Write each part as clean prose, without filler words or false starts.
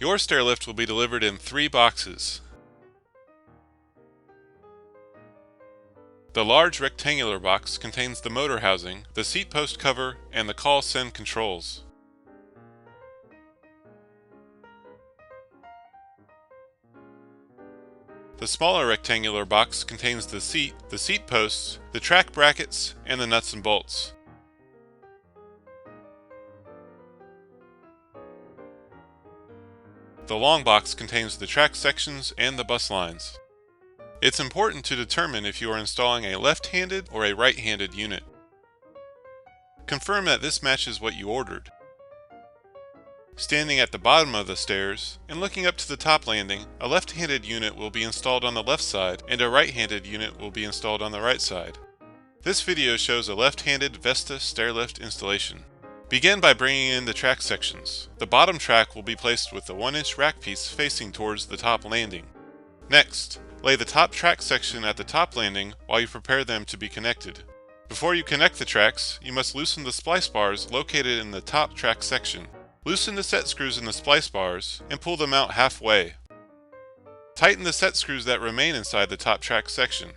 Your stair lift will be delivered in 3 boxes. The large rectangular box contains the motor housing, the seat post cover, and the call-send controls. The smaller rectangular box contains the seat posts, the track brackets, and the nuts and bolts. The long box contains the track sections and the bus lines. It's important to determine if you are installing a left-handed or a right-handed unit. Confirm that this matches what you ordered. Standing at the bottom of the stairs and looking up to the top landing, a left-handed unit will be installed on the left side and a right-handed unit will be installed on the right side. This video shows a left-handed Vesta stairlift installation. Begin by bringing in the track sections. The bottom track will be placed with the 1-inch rack piece facing towards the top landing. Next, lay the top track section at the top landing while you prepare them to be connected. Before you connect the tracks, you must loosen the splice bars located in the top track section. Loosen the set screws in the splice bars and pull them out halfway. Tighten the set screws that remain inside the top track section.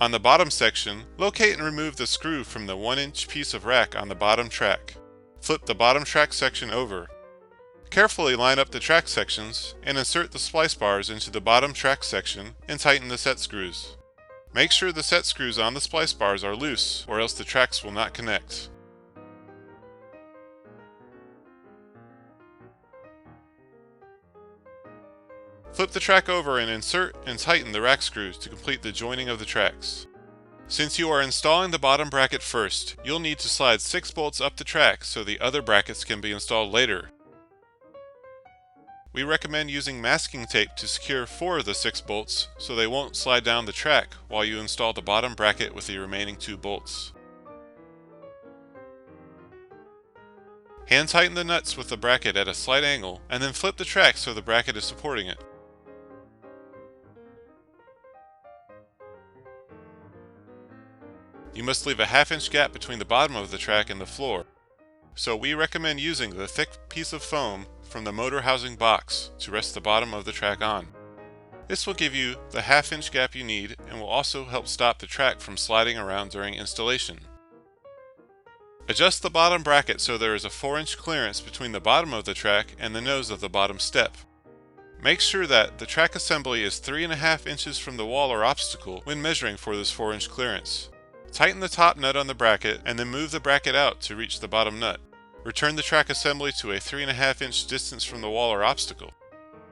On the bottom section, locate and remove the screw from the 1-inch piece of rack on the bottom track. Flip the bottom track section over. Carefully line up the track sections and insert the splice bars into the bottom track section and tighten the set screws. Make sure the set screws on the splice bars are loose or else the tracks will not connect. Flip the track over and insert and tighten the rack screws to complete the joining of the tracks. Since you are installing the bottom bracket first, you'll need to slide 6 bolts up the track so the other brackets can be installed later. We recommend using masking tape to secure 4 of the 6 bolts so they won't slide down the track while you install the bottom bracket with the remaining 2 bolts. Hand tighten the nuts with the bracket at a slight angle and then flip the track so the bracket is supporting it. You must leave a 1/2-inch gap between the bottom of the track and the floor, so we recommend using the thick piece of foam from the motor housing box to rest the bottom of the track on. This will give you the 1/2-inch gap you need and will also help stop the track from sliding around during installation. Adjust the bottom bracket so there is a 4-inch clearance between the bottom of the track and the nose of the bottom step. Make sure that the track assembly is 3.5 inches from the wall or obstacle when measuring for this 4-inch clearance. Tighten the top nut on the bracket and then move the bracket out to reach the bottom nut. Return the track assembly to a 3.5-inch distance from the wall or obstacle.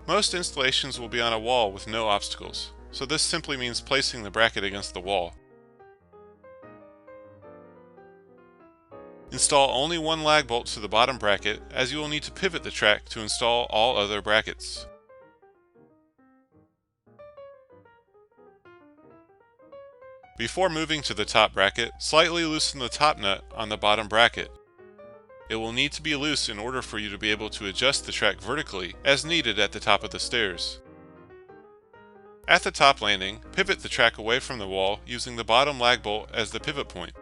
Most installations will be on a wall with no obstacles, so this simply means placing the bracket against the wall. Install only 1 lag bolt to the bottom bracket, as you will need to pivot the track to install all other brackets. Before moving to the top bracket, slightly loosen the top nut on the bottom bracket. It will need to be loose in order for you to be able to adjust the track vertically as needed at the top of the stairs. At the top landing, pivot the track away from the wall using the bottom lag bolt as the pivot point.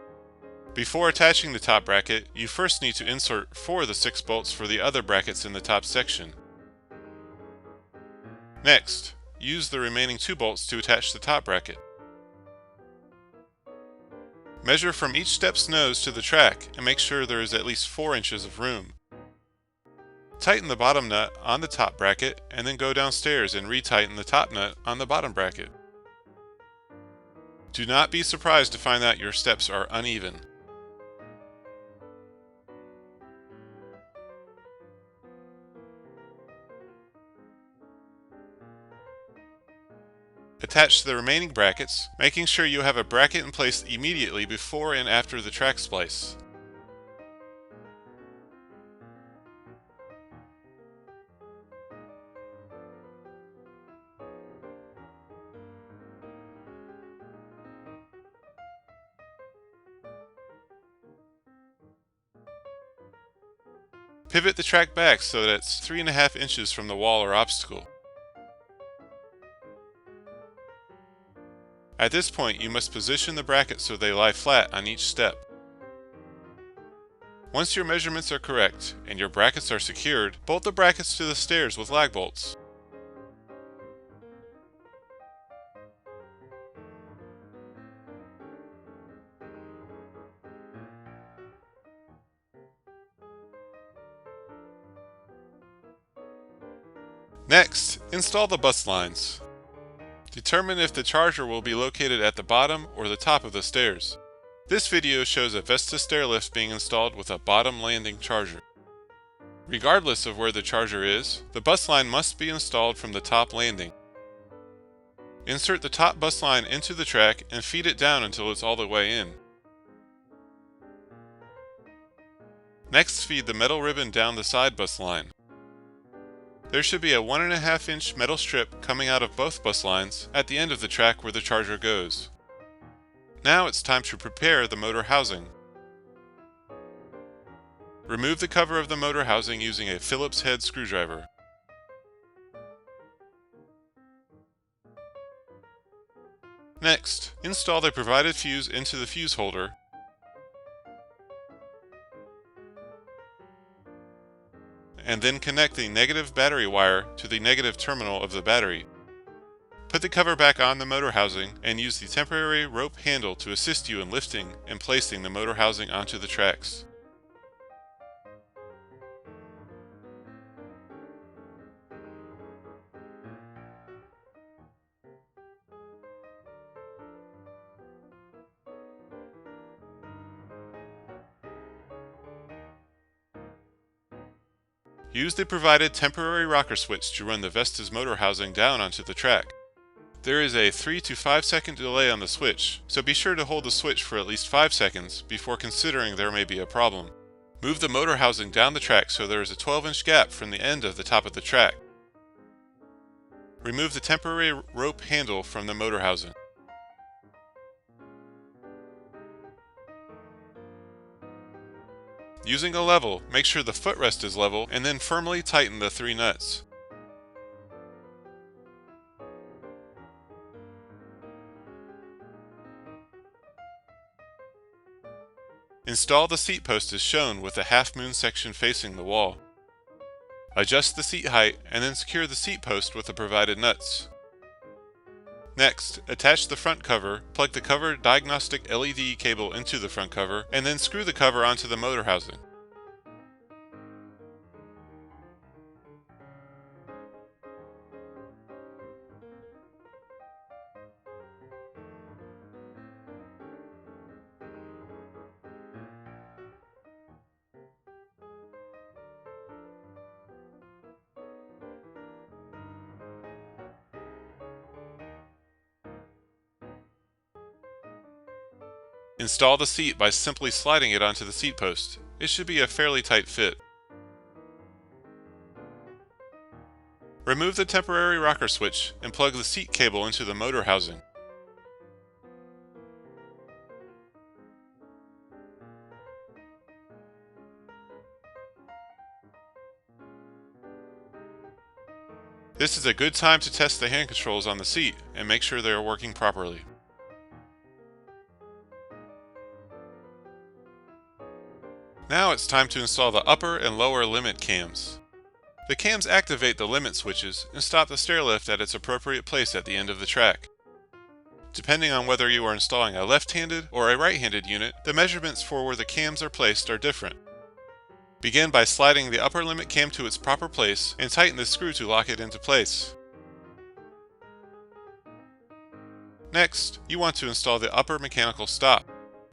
Before attaching the top bracket, you first need to insert 4 of the 6 bolts for the other brackets in the top section. Next, use the remaining 2 bolts to attach the top bracket. Measure from each step's nose to the track and make sure there is at least 4 inches of room. Tighten the bottom nut on the top bracket and then go downstairs and retighten the top nut on the bottom bracket. Do not be surprised to find that your steps are uneven. Attach the remaining brackets, making sure you have a bracket in place immediately before and after the track splice. Pivot the track back so that it's 3.5 inches from the wall or obstacle. At this point, you must position the bracket so they lie flat on each step. Once your measurements are correct and your brackets are secured, bolt the brackets to the stairs with lag bolts. Next, install the bus lines. Determine if the charger will be located at the bottom or the top of the stairs. This video shows a Vesta stair lift being installed with a bottom landing charger. Regardless of where the charger is, the bus line must be installed from the top landing. Insert the top bus line into the track and feed it down until it's all the way in. Next, feed the metal ribbon down the side bus line. There should be a 1.5 inch metal strip coming out of both bus lines at the end of the track where the charger goes. Now it's time to prepare the motor housing. Remove the cover of the motor housing using a Phillips head screwdriver. Next, install the provided fuse into the fuse holder. And then connect the negative battery wire to the negative terminal of the battery. Put the cover back on the motor housing and use the temporary rope handle to assist you in lifting and placing the motor housing onto the tracks. Use the provided temporary rocker switch to run the Vesta's motor housing down onto the track. There is a 3 to 5 second delay on the switch, so be sure to hold the switch for at least 5 seconds before considering there may be a problem. Move the motor housing down the track so there is a 12-inch gap from the end of the top of the track. Remove the temporary rope handle from the motor housing. Using a level, make sure the footrest is level and then firmly tighten the 3 nuts. Install the seat post as shown with the half-moon section facing the wall. Adjust the seat height and then secure the seat post with the provided nuts. Next, attach the front cover, plug the cover diagnostic LED cable into the front cover, and then screw the cover onto the motor housing. Install the seat by simply sliding it onto the seat post. It should be a fairly tight fit. Remove the temporary rocker switch and plug the seat cable into the motor housing. This is a good time to test the hand controls on the seat and make sure they are working properly. Now it's time to install the upper and lower limit cams. The cams activate the limit switches and stop the stair lift at its appropriate place at the end of the track. Depending on whether you are installing a left-handed or a right-handed unit, the measurements for where the cams are placed are different. Begin by sliding the upper limit cam to its proper place and tighten the screw to lock it into place. Next, you want to install the upper mechanical stop.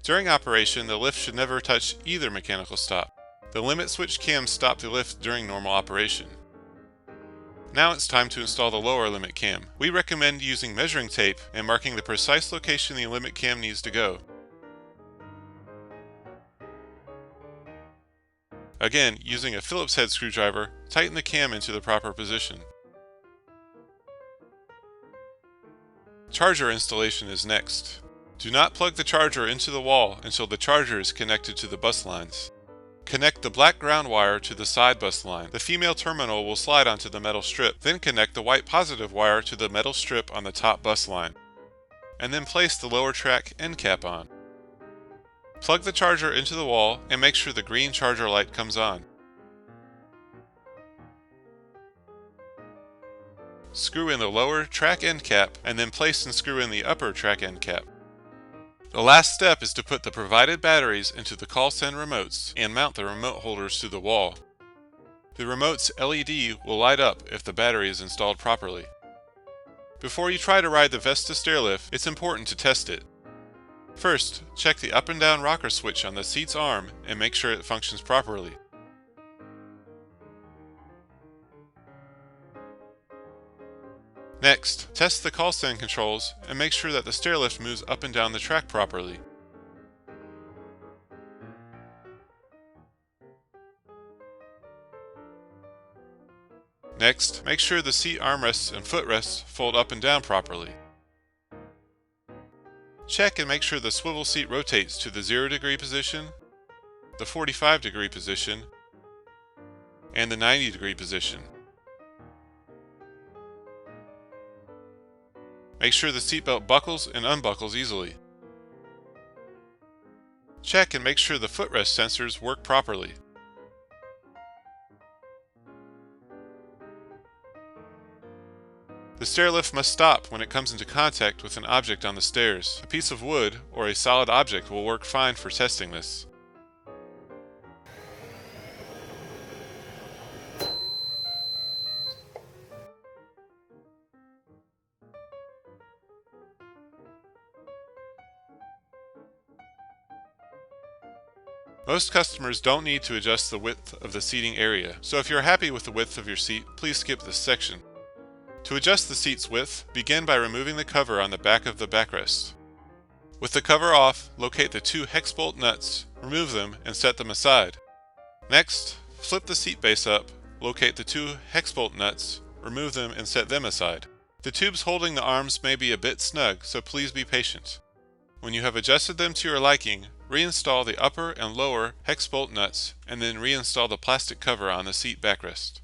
During operation, the lift should never touch either mechanical stop. The limit switch cams stop the lift during normal operation. Now it's time to install the lower limit cam. We recommend using measuring tape and marking the precise location the limit cam needs to go. Again, using a Phillips head screwdriver, tighten the cam into the proper position. Charger installation is next. Do not plug the charger into the wall until the charger is connected to the bus lines. Connect the black ground wire to the side bus line. The female terminal will slide onto the metal strip. Then connect the white positive wire to the metal strip on the top bus line. And then place the lower track end cap on. Plug the charger into the wall and make sure the green charger light comes on. Screw in the lower track end cap and then place and screw in the upper track end cap. The last step is to put the provided batteries into the call send remotes and mount the remote holders to the wall. The remote's LED will light up if the battery is installed properly. Before you try to ride the Vesta stairlift, it's important to test it. First, check the up and down rocker switch on the seat's arm and make sure it functions properly. Next, test the call stand controls and make sure that the stairlift moves up and down the track properly. Next, make sure the seat armrests and footrests fold up and down properly. Check and make sure the swivel seat rotates to the 0-degree position, the 45-degree position, and the 90-degree position. Make sure the seatbelt buckles and unbuckles easily. Check and make sure the footrest sensors work properly. The stairlift must stop when it comes into contact with an object on the stairs. A piece of wood or a solid object will work fine for testing this. Most customers don't need to adjust the width of the seating area, so if you're happy with the width of your seat, please skip this section. To adjust the seat's width, begin by removing the cover on the back of the backrest. With the cover off, locate the 2 hex bolt nuts, remove them, and set them aside. Next, flip the seat base up, locate the 2 hex bolt nuts, remove them, and set them aside. The tubes holding the arms may be a bit snug, so please be patient. When you have adjusted them to your liking, reinstall the upper and lower hex bolt nuts and then reinstall the plastic cover on the seat backrest.